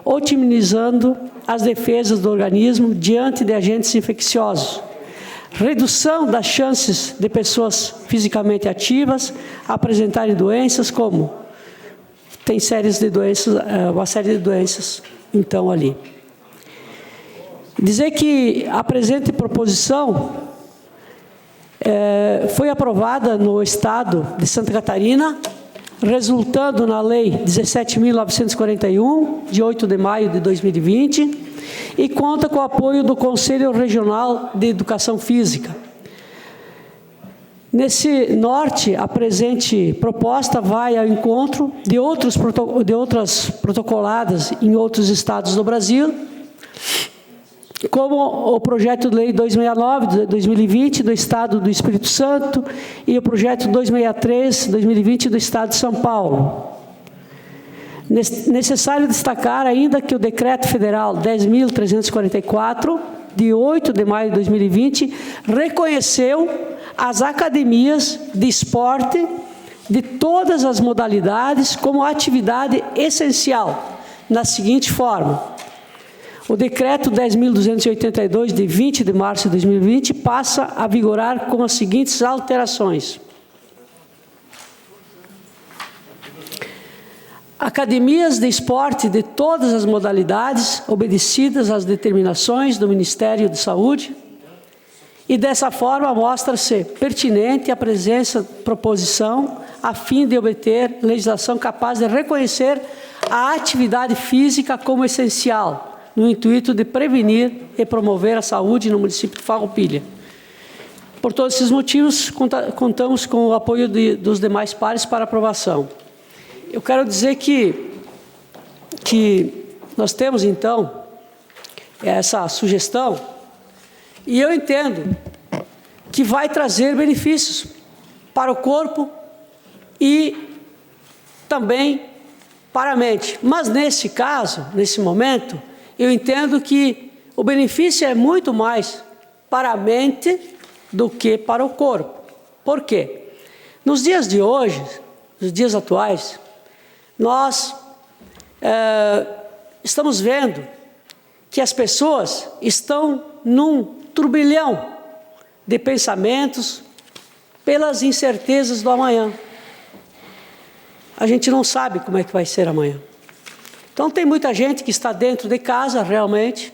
otimizando as defesas do organismo diante de agentes infecciosos, redução das chances de pessoas fisicamente ativas apresentarem doenças como tem séries de doenças, uma série de doenças, então, ali. Dizer que a presente proposição foi aprovada no Estado de Santa Catarina, resultando na Lei 17.941, de 8 de maio de 2020, e conta com o apoio do Conselho Regional de Educação Física. Nesse norte, a presente proposta vai ao encontro de outras protocoladas em outros estados do Brasil, como o projeto de lei 269 de 2020 do Estado do Espírito Santo e o projeto 263 de 2020 do Estado de São Paulo. Necessário destacar ainda que o Decreto Federal 10.344, de 8 de maio de 2020, reconheceu as academias de esporte de todas as modalidades como atividade essencial, na seguinte forma. O Decreto 10.282, de 20 de março de 2020, passa a vigorar com as seguintes alterações. Academias de esporte de todas as modalidades, obedecidas às determinações do Ministério da Saúde, e dessa forma mostra-se pertinente a proposição a fim de obter legislação capaz de reconhecer a atividade física como essencial, no intuito de prevenir e promover a saúde no município de Farroupilha. Por todos esses motivos, contamos com o apoio dos demais pares para aprovação. Eu quero dizer que nós temos, então, essa sugestão, e eu entendo que vai trazer benefícios para o corpo e também para a mente. Mas, nesse caso, nesse momento, eu entendo que o benefício é muito mais para a mente do que para o corpo. Por quê? Nos dias de hoje, nos dias atuais, nós estamos vendo que as pessoas estão num turbilhão de pensamentos pelas incertezas do amanhã. A gente não sabe como é que vai ser amanhã. Então, tem muita gente que está dentro de casa, realmente,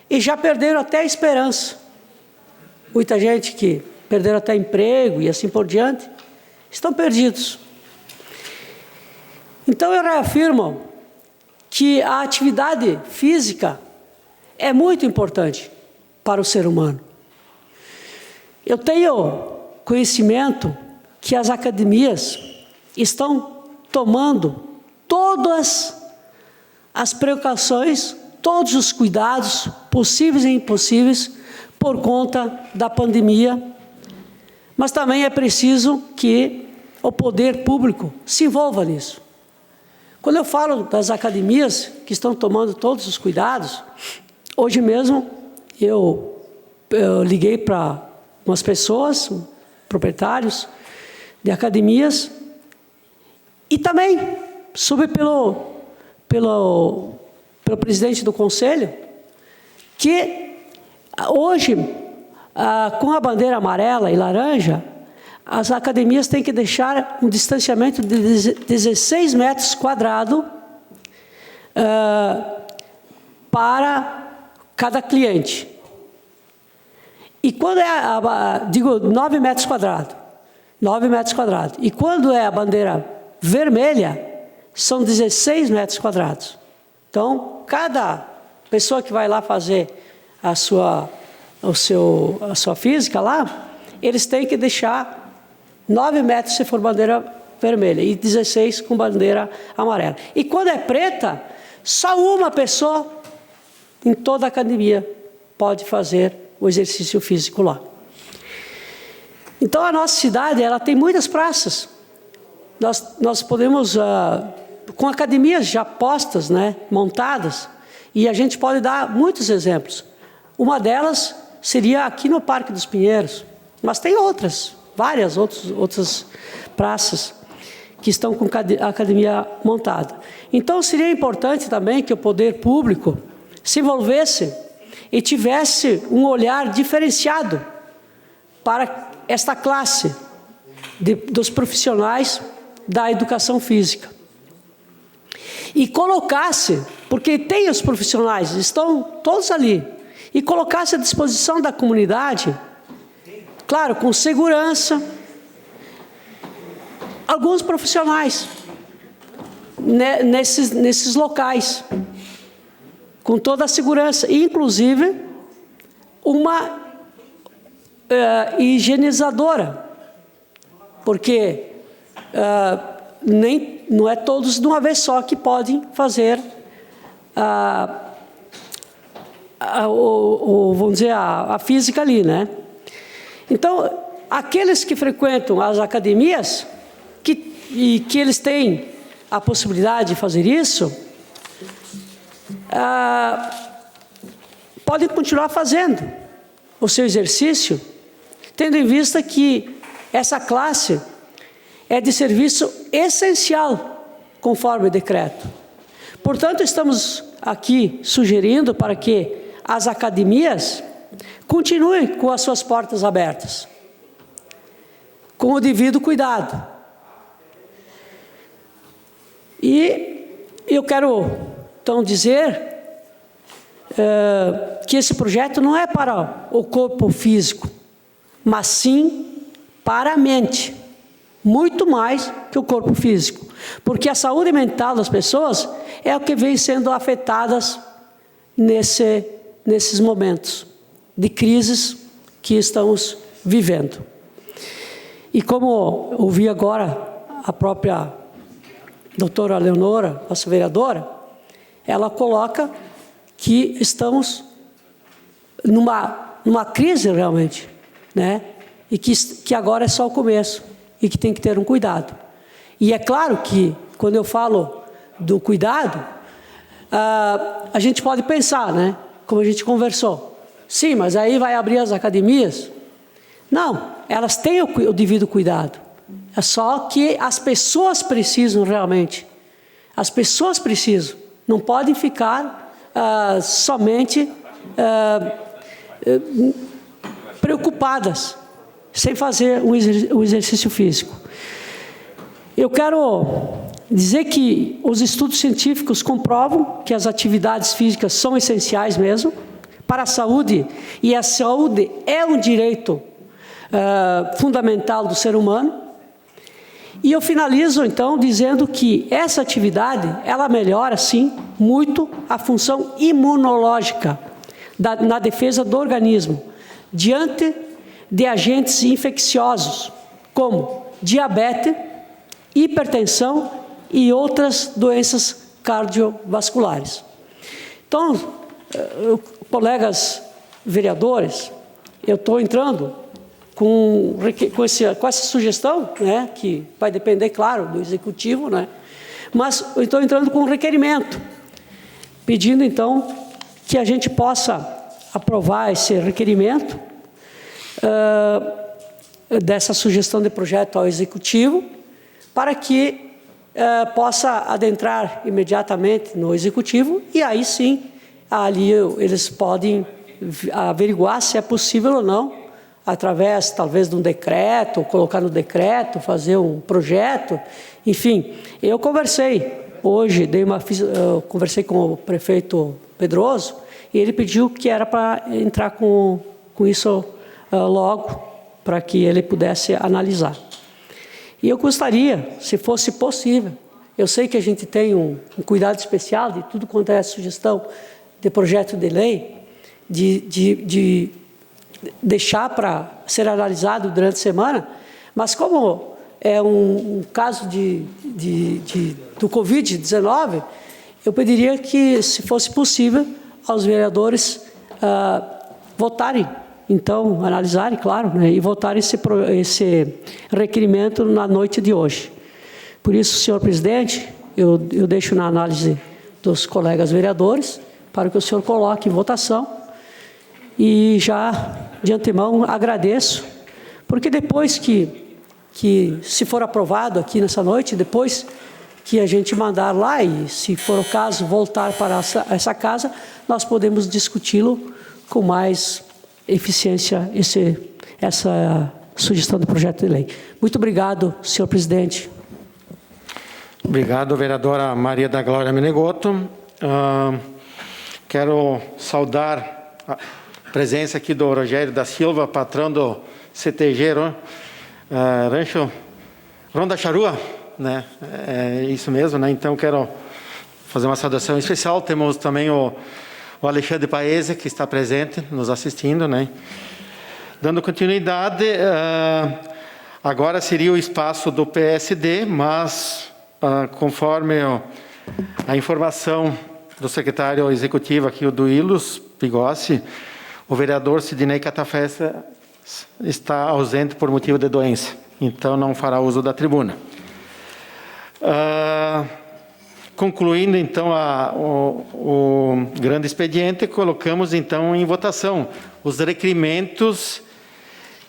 e já perderam até a esperança. Muita gente que perderam até emprego e assim por diante, estão perdidos. Então, eu reafirmo que a atividade física é muito importante para o ser humano. Eu tenho conhecimento que as academias estão tomando todas as precauções todos os cuidados possíveis e impossíveis por conta da pandemia, mas também é preciso que o poder público se envolva nisso. Quando eu falo das academias que estão tomando todos os cuidados, hoje mesmo eu liguei para umas pessoas, proprietários de academias, e também soube pelo presidente do conselho, que hoje, com a bandeira amarela e laranja, as academias têm que deixar um distanciamento de 16 metros quadrados para cada cliente. E quando digo 9 metros quadrados, 9 metros quadrados. E quando é a bandeira vermelha, são 16 metros quadrados. Então, cada pessoa que vai lá fazer a sua física lá, eles têm que deixar 9 metros se for bandeira vermelha e 16 com bandeira amarela. E quando é preta, só uma pessoa em toda a academia pode fazer o exercício físico lá. Então, a nossa cidade, ela tem muitas praças. Nós podemos, com academias já postas, né, montadas, e a gente pode dar muitos exemplos. Uma delas seria aqui no Parque dos Pinheiros, mas tem outras, várias outras praças que estão com a academia montada. Então, seria importante também que o poder público se envolvesse e tivesse um olhar diferenciado para esta classe dos profissionais da educação física. E colocasse, porque tem os profissionais, estão todos ali, e colocasse à disposição da comunidade, claro, com segurança, alguns profissionais nesses locais, com toda a segurança, inclusive uma higienizadora, porque não é todos de uma vez só que podem fazer vamos dizer, a física ali, né? Então, aqueles que frequentam as academias, que eles têm a possibilidade de fazer isso, podem continuar fazendo o seu exercício, tendo em vista que essa classe é de serviço essencial, conforme o decreto. Portanto, estamos aqui sugerindo para que as academias continuem com as suas portas abertas, com o devido cuidado. E eu quero, então, dizer que esse projeto não é para o corpo físico, mas sim para a mente, muito mais que o corpo físico, porque a saúde mental das pessoas é o que vem sendo afetadas nesses momentos de crises que estamos vivendo. E como ouvi agora a própria doutora Leonora, nossa vereadora, ela coloca que estamos numa crise realmente, né? E que agora é só o começo e que tem que ter um cuidado. E é claro que, quando eu falo do cuidado, a gente pode pensar, né? Como a gente conversou. Sim, mas aí vai abrir as academias? Não, elas têm o devido cuidado. É só que as pessoas precisam realmente. As pessoas precisam. Não podem ficar somente preocupadas, sem fazer um exercício físico. Eu quero dizer que os estudos científicos comprovam que as atividades físicas são essenciais mesmo para a saúde, e a saúde é um direito fundamental do ser humano. E eu finalizo, então, dizendo que essa atividade, ela melhora, sim, muito a função imunológica na defesa do organismo, diante de agentes infecciosos, como diabetes, hipertensão e outras doenças cardiovasculares. Então, colegas vereadores, eu estou entrando com essa sugestão, né, que vai depender, claro, do Executivo, né, mas eu estou entrando com um requerimento, pedindo, então, que a gente possa aprovar esse requerimento dessa sugestão de projeto ao Executivo, para que possa adentrar imediatamente no Executivo, e aí sim, ali eles podem averiguar se é possível ou não, através, talvez, de um decreto, colocar no decreto, fazer um projeto, enfim. Eu conversei hoje, conversei com o prefeito Pedroso, e ele pediu que era para entrar com isso logo, para que ele pudesse analisar. E eu gostaria, se fosse possível, eu sei que a gente tem um cuidado especial de tudo quanto é sugestão de projeto de lei, de deixar para ser analisado durante a semana, mas como é um caso do Covid-19, eu pediria que, se fosse possível, aos vereadores votarem, então, analisarem, claro, né, e votarem esse requerimento na noite de hoje. Por isso, senhor presidente, eu deixo na análise dos colegas vereadores, para que o senhor coloque em votação, e já, de antemão, agradeço, porque depois que se for aprovado aqui nessa noite, depois que a gente mandar lá e, se for o caso, voltar para essa casa, nós podemos discuti-lo com mais eficiência, essa sugestão de projeto de lei. Muito obrigado, senhor presidente. Obrigado, vereadora Maria da Glória Menegotto. Quero saudar a presença aqui do Rogério da Silva, patrão do CTG Rancho Ronda Charrua, né? É isso mesmo, né? Então, quero fazer uma saudação especial. Temos também o Alexandre Paese, que está presente, nos assistindo, né? Dando continuidade, agora seria o espaço do PSD, mas, conforme a informação do secretário executivo aqui, o do Ilus Pigossi, o vereador Sidnei Catafesta está ausente por motivo de doença, então não fará uso da tribuna. Concluindo, então, o grande expediente, colocamos, então, em votação os requerimentos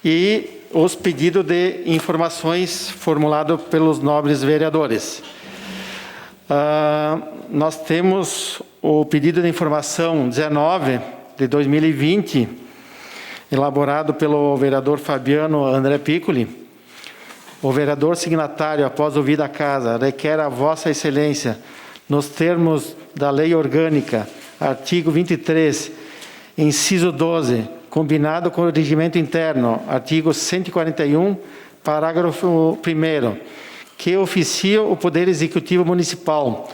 e os pedidos de informações formulados pelos nobres vereadores. Nós temos o pedido de informação 19 de 2020, elaborado pelo vereador Fabiano André Piccoli. O vereador signatário, após ouvir a casa, requer a Vossa Excelência, nos termos da Lei Orgânica, artigo 23, inciso 12, combinado com o regimento interno, artigo 141, parágrafo 1º, que oficia o Poder Executivo Municipal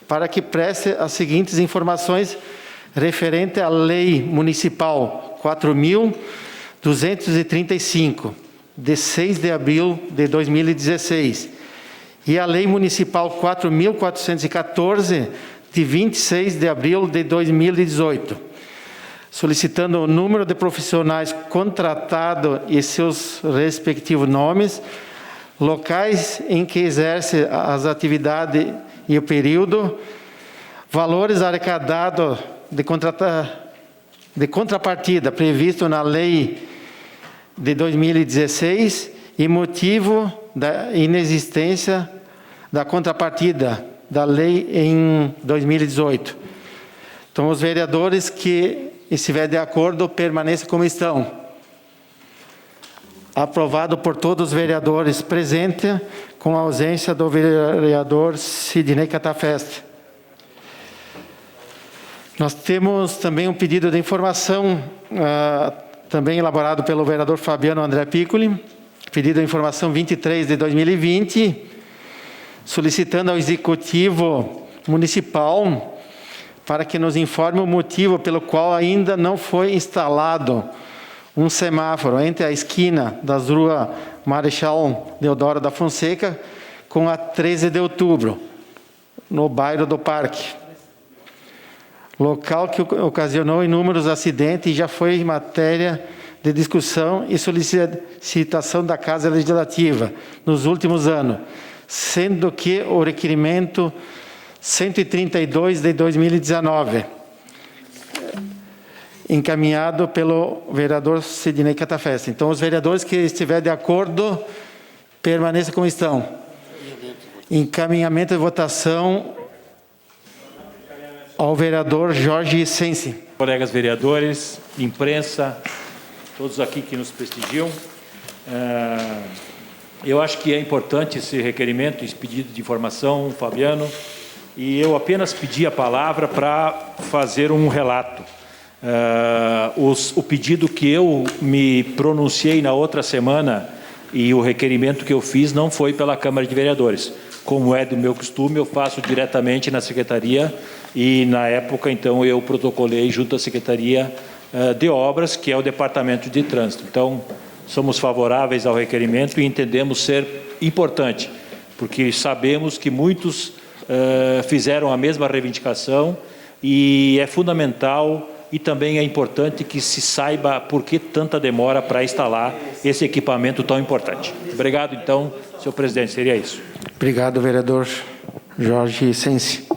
para que preste as seguintes informações referente à Lei Municipal 4.235, de 6 de abril de 2016, e a Lei Municipal 4.414, de 26 de abril de 2018, solicitando o número de profissionais contratados e seus respectivos nomes, locais em que exerce as atividades e o período, valores arrecadados de contrapartida previsto na Lei de 2016 e motivo da inexistência da contrapartida da lei em 2018. Então, os vereadores que estiverem de acordo, permaneçam como estão. Aprovado por todos os vereadores presentes, com a ausência do vereador Sidnei Catafesta. Nós temos também um pedido de informação, também elaborado pelo vereador Fabiano André Piccoli, pedido de informação 23 de 2020, solicitando ao Executivo Municipal para que nos informe o motivo pelo qual ainda não foi instalado um semáforo entre a esquina das ruas Marechal Deodoro da Fonseca com a 13 de outubro, no bairro do Parque. local que ocasionou inúmeros acidentes e já foi matéria de discussão e solicitação da Casa Legislativa nos últimos anos, sendo que o requerimento 132 de 2019, encaminhado pelo vereador Sidnei Catafesta. Então, os vereadores que estiverem de acordo, permaneçam como estão. Encaminhamento de votação ao vereador Jorge Sensi. Colegas vereadores, imprensa, todos aqui que nos prestigiam. Eu acho que é importante esse requerimento, esse pedido de informação, Fabiano, e eu apenas pedi a palavra para fazer um relato. O pedido que eu me pronunciei na outra semana e o requerimento que eu fiz não foi pela Câmara de Vereadores. Como é do meu costume, eu faço diretamente na Secretaria e, na época, então, eu protocolei junto à Secretaria de Obras, que é o Departamento de Trânsito. Então, somos favoráveis ao requerimento e entendemos ser importante, porque sabemos que muitos fizeram a mesma reivindicação e é fundamental e também é importante que se saiba por que tanta demora para instalar esse equipamento tão importante. Obrigado, então, senhor presidente, seria isso. Obrigado, vereador Jorge Sensi.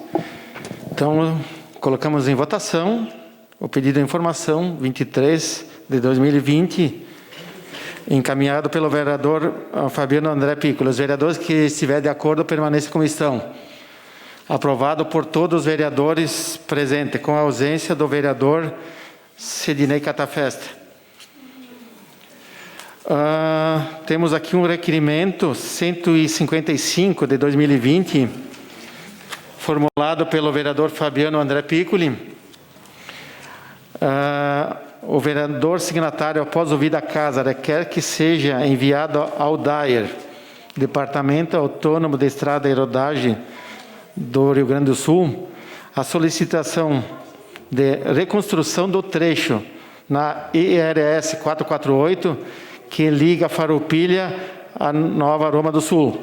Então, colocamos em votação o pedido de informação 23 de 2020, encaminhado pelo vereador Fabiano André Piccolo. Os vereadores que estiverem de acordo permaneçam como estão. Aprovado por todos os vereadores presentes, com a ausência do vereador Sidnei Catafesta. Temos aqui um requerimento 155 de 2020, formulado pelo vereador Fabiano André Piccoli. O vereador signatário, após ouvir da casa, requer que seja enviado ao DAER, Departamento Autônomo de Estrada e Rodagem do Rio Grande do Sul, a solicitação de reconstrução do trecho na IRS 448, que liga Farroupilha a Nova Aroma do Sul,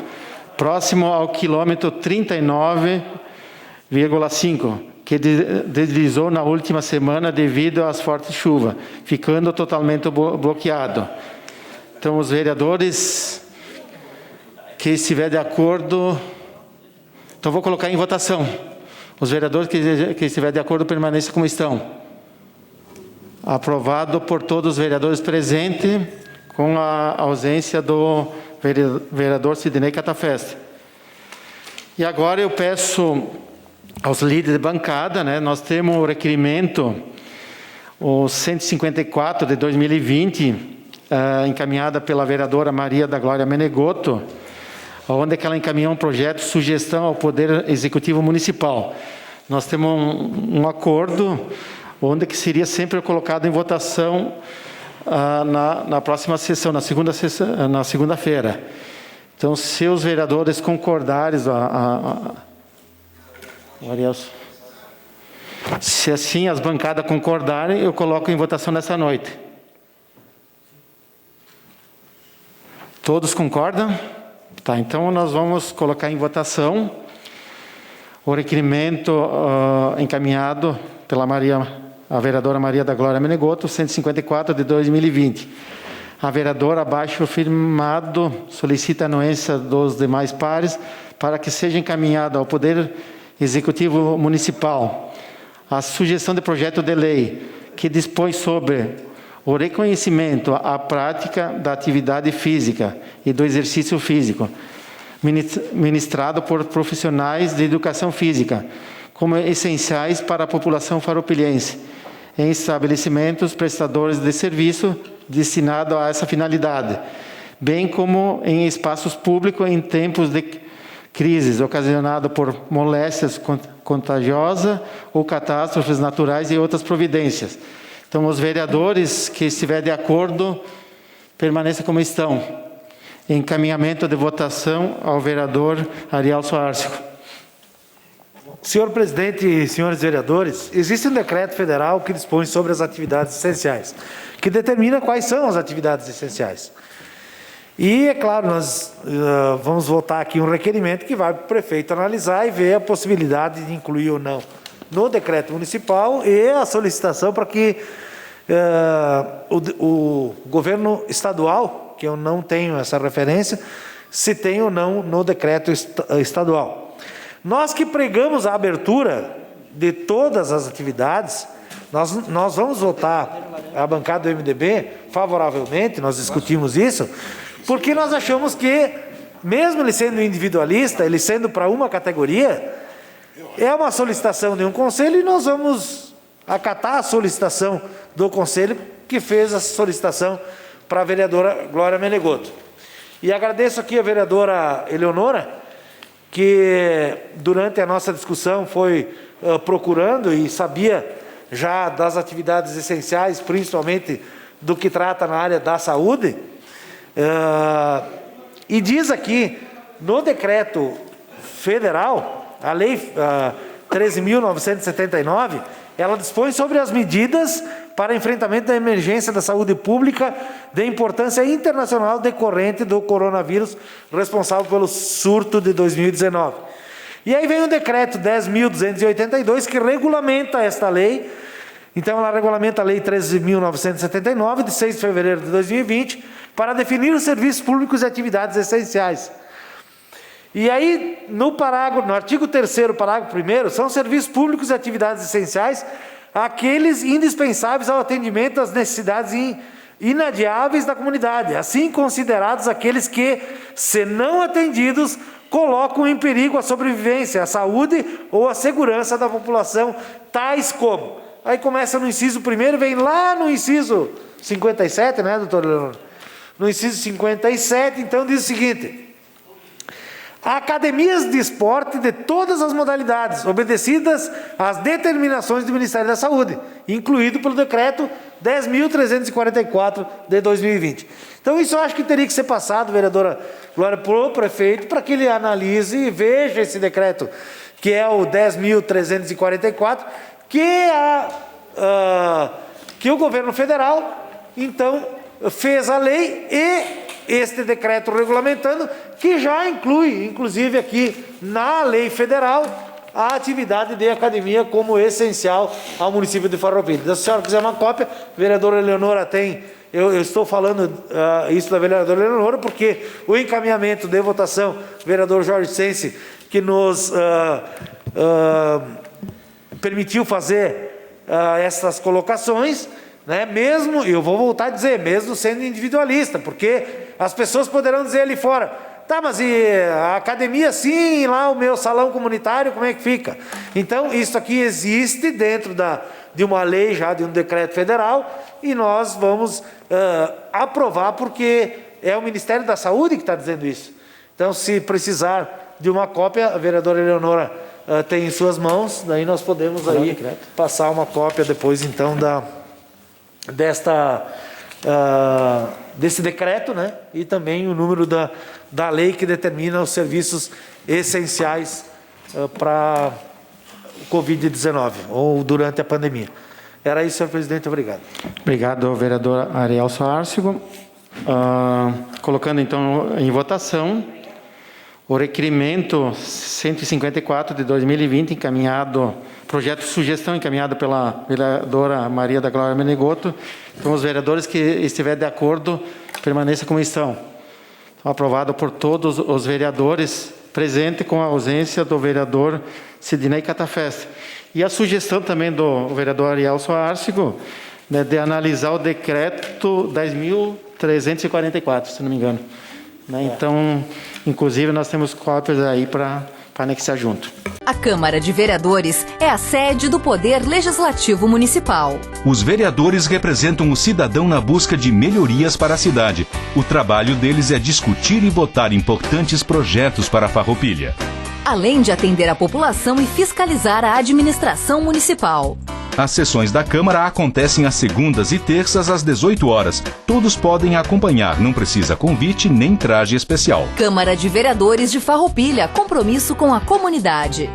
próximo ao quilômetro 39,5, que deslizou na última semana devido às fortes chuvas, ficando totalmente bloqueado. Então, os vereadores que estiverem de acordo... Então, vou colocar em votação. Os vereadores que estiverem de acordo permaneçam como estão. Aprovado por todos os vereadores presentes, com a ausência do vereador Sidnei Catafesta. E agora eu peço aos líderes de bancada, nós temos o requerimento, o 154 de 2020, encaminhada pela vereadora Maria da Glória Menegotto, onde ela encaminhou um projeto de sugestão ao Poder Executivo Municipal. Nós temos um acordo, onde que seria sempre colocado em votação na próxima sessão, na segunda-feira. Então, se os vereadores concordarem, se assim as bancadas concordarem, eu coloco em votação nessa noite. Todos concordam? Tá, então nós vamos colocar em votação o requerimento encaminhado pela a vereadora Maria da Glória Menegotto, 154 de 2020. A vereadora, abaixo firmado, solicita a anuência dos demais pares para que seja encaminhado ao Poder Executivo Municipal a sugestão de projeto de lei que dispõe sobre o reconhecimento à prática da atividade física e do exercício físico, ministrado por profissionais de educação física, como essenciais para a população farroupilhense, em estabelecimentos prestadores de serviço destinado a essa finalidade, bem como em espaços públicos em tempos de crises ocasionadas por moléstias contagiosas ou catástrofes naturais e outras providências. Então, os vereadores que estiverem de acordo, permaneçam como estão. Encaminhamento de votação ao vereador Ariel Soárcio. Senhor presidente e senhores vereadores, existe um decreto federal que dispõe sobre as atividades essenciais, que determina quais são as atividades essenciais. E, é claro, nós vamos votar aqui um requerimento que vai para o prefeito analisar e ver a possibilidade de incluir ou não no decreto municipal e a solicitação para que o governo estadual, que eu não tenho essa referência, se tem ou não no decreto estadual. Nós que pregamos a abertura de todas as atividades, nós vamos votar a bancada do MDB favoravelmente, nós discutimos isso, porque nós achamos que, mesmo ele sendo individualista, ele sendo para uma categoria, é uma solicitação de um conselho e nós vamos acatar a solicitação do conselho que fez a solicitação para a vereadora Glória Menegotto. E agradeço aqui a vereadora Eleonora, que durante a nossa discussão foi procurando e sabia já das atividades essenciais, principalmente do que trata na área da saúde, e diz aqui, no decreto federal, a lei 13.979, ela dispõe sobre as medidas para enfrentamento da emergência da saúde pública de importância internacional decorrente do coronavírus, responsável pelo surto de 2019. E aí vem o decreto 10.282, que regulamenta esta lei. Então, ela regulamenta a lei 13.979, de 6 de fevereiro de 2020, para definir os serviços públicos e atividades essenciais. E aí, no artigo 3º, parágrafo 1º, são serviços públicos e atividades essenciais aqueles indispensáveis ao atendimento às necessidades inadiáveis da comunidade, assim considerados aqueles que, se não atendidos, colocam em perigo a sobrevivência, a saúde ou a segurança da população, tais como... Aí começa no inciso 1º, vem lá no inciso 57, né, doutor Leonor? No inciso 57, então, diz o seguinte: academias de esporte de todas as modalidades, obedecidas às determinações do Ministério da Saúde, incluído pelo decreto 10.344 de 2020. Então, isso eu acho que teria que ser passado, vereadora Glória, para o prefeito, para que ele analise e veja esse decreto, que é o 10.344, que o governo federal, então, fez a lei e este decreto regulamentando, que já inclui, inclusive aqui na lei federal, a atividade de academia como essencial ao município de Farroupilha. Se a senhora quiser uma cópia, a vereadora Eleonora tem, eu estou falando isso da vereadora Eleonora, porque o encaminhamento de votação, vereador Jorge Sense, que nos permitiu fazer essas colocações, né? Mesmo, eu vou voltar a dizer, mesmo sendo individualista, porque as pessoas poderão dizer ali fora, tá, mas e a academia sim, lá o meu salão comunitário, como é que fica? Então, isso aqui existe dentro de uma lei já, de um decreto federal, e nós vamos aprovar, porque é o Ministério da Saúde que está dizendo isso. Então, se precisar de uma cópia, a vereadora Eleonora tem em suas mãos, daí nós podemos aí passar uma cópia depois, então, desse decreto, né? E também o número da lei que determina os serviços essenciais para o Covid-19 ou durante a pandemia. Era isso, senhor presidente. Obrigado. Obrigado, vereador Arielso Arcego. Colocando, então, em votação o requerimento 154 de 2020, encaminhado, projeto de sugestão encaminhado pela vereadora Maria da Glória Menegotto. Então, os vereadores que estiverem de acordo, permaneçam como estão. Então, aprovado por todos os vereadores, presente com a ausência do vereador Sidney Catafesta. E a sugestão também do vereador Arielso Arcego, né, de analisar o decreto 10.344, se não me engano. Né? Então, inclusive, nós temos cópias aí para anexar junto. A Câmara de Vereadores é a sede do Poder Legislativo Municipal. Os vereadores representam o cidadão na busca de melhorias para a cidade. O trabalho deles é discutir e votar importantes projetos para a Farroupilha, além de atender a população e fiscalizar a administração municipal. As sessões da Câmara acontecem às segundas e terças às 18 horas. Todos podem acompanhar, não precisa convite nem traje especial. Câmara de Vereadores de Farroupilha, compromisso com a comunidade.